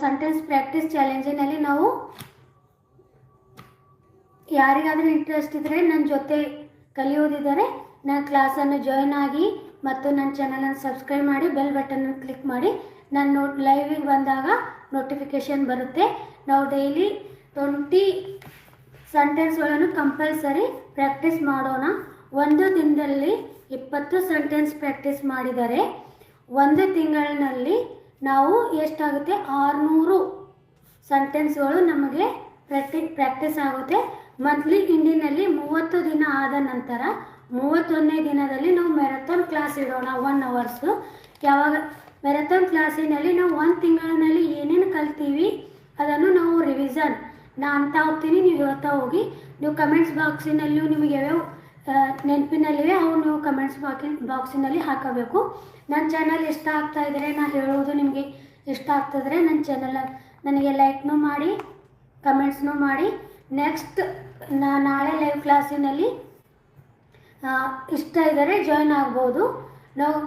Sentence practice ಚಾಲೆಂಜಿನಲ್ಲಿ ನಾವು ಯಾರಿಗಾದರೂ interest ಇದ್ದರೆ ನನ್ನ ಜೊತೆ ಕಲಿಯೋದಿದ್ದರೆ ನನ್ನ ಕ್ಲಾಸನ್ನು ಜಾಯ್ನ್ ಆಗಿ ಮತ್ತು ನನ್ನ ಚಾನಲನ್ನು ಸಬ್ಸ್ಕ್ರೈಬ್ ಮಾಡಿ ಬೆಲ್ ಬಟನನ್ನು ಕ್ಲಿಕ್ ಮಾಡಿ ನಾನು ಲೈವಿಗೆ ಬಂದಾಗ ನೋಟಿಫಿಕೇಷನ್ ಬರುತ್ತೆ. ನಾವು ಡೈಲಿ 20 ಸೆಂಟೆನ್ಸ್ಗಳನ್ನು ಕಂಪಲ್ಸರಿ ಪ್ರಾಕ್ಟೀಸ್ ಮಾಡೋಣ. ಒಂದು ದಿನದಲ್ಲಿ 20 ಸೆಂಟೆನ್ಸ್ ಪ್ರಾಕ್ಟೀಸ್ ಮಾಡಿದರೆ ಒಂದು ತಿಂಗಳಿನಲ್ಲಿ ನಾವು ಎಷ್ಟಾಗುತ್ತೆ 600 ಸೆಂಟೆನ್ಸ್ಗಳು ನಮಗೆ ಪ್ರಾಕ್ಟೀಸ್ ಆಗುತ್ತೆ. ಮಂತ್ಲಿ ಇಂಡಿನಲ್ಲಿ 30 ದಿನ ಆದ ನಂತರ 31ನೇ ದಿನದಲ್ಲಿ ನಾವು ಮ್ಯಾರಥಾನ್ ಕ್ಲಾಸ್ ಇಡೋಣ 1 ಅವರ್ಸು. ಯಾವಾಗ ಮ್ಯಾರಥಾನ್ ಕ್ಲಾಸಿನಲ್ಲಿ ನಾವು 1 ತಿಂಗಳಿನಲ್ಲಿ ಏನೇನು ಕಲ್ತೀವಿ ಅದನ್ನು ನಾವು ರಿವಿಷನ್ ಅಂತ ಹೋಗ್ತೀನಿ, ನೀವು ಹೇಳ್ತಾ ಹೋಗಿ. ನೀವು ಕಮೆಂಟ್ಸ್ ಬಾಕ್ಸಿನಲ್ಲೂ ನಿಮಗೆ ಯಾವ್ಯಾವ ನೆನಪಿನಲ್ಲಿವೆ ಅವು ನೀವು ಕಮೆಂಟ್ಸ್ ಬಾಕ್ಸಿನಲ್ಲಿ ಹಾಕಬೇಕು. ನನ್ನ ಚಾನಲ್ ಇಷ್ಟ ಆಗ್ತಾ ಇದ್ದರೆ ನಾನು ಹೇಳೋದು ನಿಮಗೆ ಇಷ್ಟ ಆಗ್ತಿದ್ರೆ ನನ್ನ ಚಾನಲ್ ನನಗೆ ಲೈಕ್ನೂ ಮಾಡಿ ಕಮೆಂಟ್ಸ್ನೂ ಮಾಡಿ. ನೆಕ್ಸ್ಟ್ ನಾಳೆ ಲೈವ್ ಕ್ಲಾಸಿನಲ್ಲಿ ಇಷ್ಟ ಇದ್ದರೆ ಜಾಯ್ನ್ ಆಗ್ಬೋದು. ನಾವು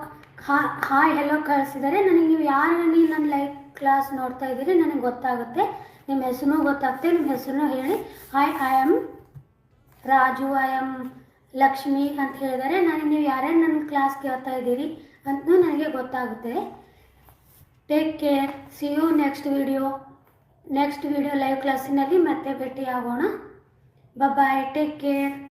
ಹಾಯ್ ಹೆಲೋ ಕಳಿಸಿದರೆ ನನಗೆ ನೀವು ಯಾರು ನನ್ನ ಲೈವ್ ಕ್ಲಾಸ್ ನೋಡ್ತಾ ಇದ್ದೀರಿ ನನಗೆ ಗೊತ್ತಾಗುತ್ತೆ. ನಿಮ್ಮ ಹೆಸರು ಗೊತ್ತಾಗುತ್ತೆ, ನಿಮ್ಮ ಹೆಸರನ್ನು ಹೇಳಿ hi I am Raju, I am Lakshmi ಅಂತ ಹೇಳಿದರೆ ನನಗೆ ನೀವು ಯಾರ್ಯಾರು ನನ್ನ ಕ್ಲಾಸ್ ಕೇಳ್ತಾ ಇದ್ದೀರಿ ಅಂತ ನನಗೆ ಗೊತ್ತಾಗುತ್ತೆ. Take care, see you next video live ಕ್ಲಾಸಿನಲ್ಲಿ ಮತ್ತೆ ಭೇಟಿ ಆಗೋಣ. Bye, take care.